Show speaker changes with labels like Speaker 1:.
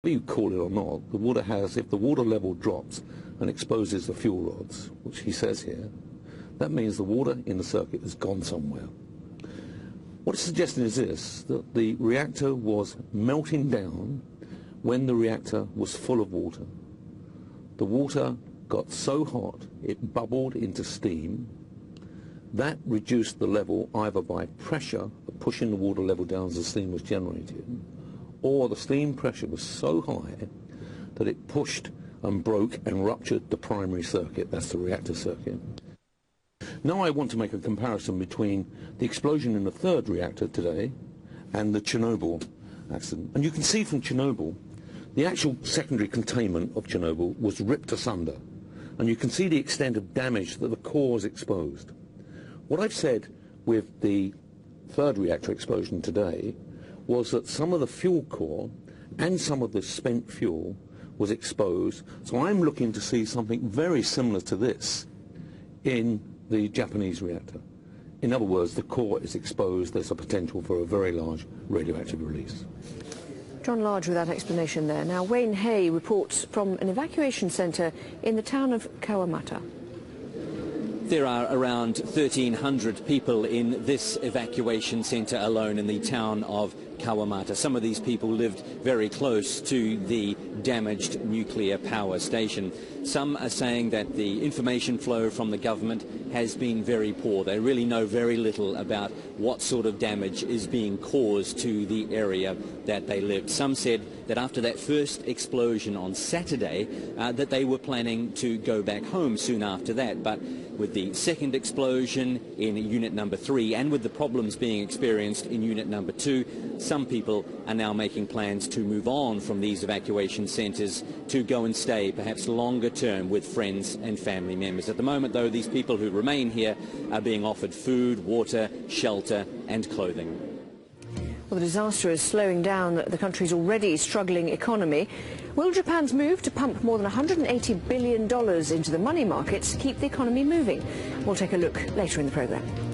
Speaker 1: Whether you call it or not, the water has, if the water level drops and exposes the fuel rods, which he says here, that means the water in the circuit has gone somewhere. What it's suggesting is this, that the reactor was melting down when the reactor was full of water. The water got so hot it bubbled into steam. That reduced the level either by pressure, pushing the water level down as the steam was generated, or the steam pressure was so high that it pushed and broke and ruptured the primary circuit, that's the reactor circuit. Now I want to make a comparison between the explosion in the third reactor today and the Chernobyl accident. And you can see from Chernobyl, the actual secondary containment of Chernobyl was ripped asunder. And you can see the extent of damage that the core is exposed. What I've said with the third reactor explosion today was that some of the fuel core and some of the spent fuel was exposed. So I'm looking to see something very similar to this in the Japanese reactor. In other words, the core is exposed. There's a potential for a very large radioactive release.
Speaker 2: John Large with that explanation there. Now, Wayne Hay reports from an evacuation centre in the town of Kawamata.
Speaker 3: There are around 1,300 people in this evacuation centre alone in the town of Kawamata. Some of these people lived very close to the damaged nuclear power station. Some are saying that the information flow from the government has been very poor. They really know very little about what sort of damage is being caused to the area that they lived. Some said that after that first explosion on Saturday, that they were planning to go back home soon after that. But with the second explosion in unit number 3 and with the problems being experienced in unit number 2, some people are now making plans to move on from these evacuation centres to go and stay, perhaps longer term, with friends and family members. At the moment, though, these people who remain here are being offered food, water, shelter and clothing.
Speaker 2: Well, the disaster is slowing down the country's already struggling economy. Will Japan's move to pump more than $180 billion into the money markets keep the economy moving? We'll take a look later in the programme.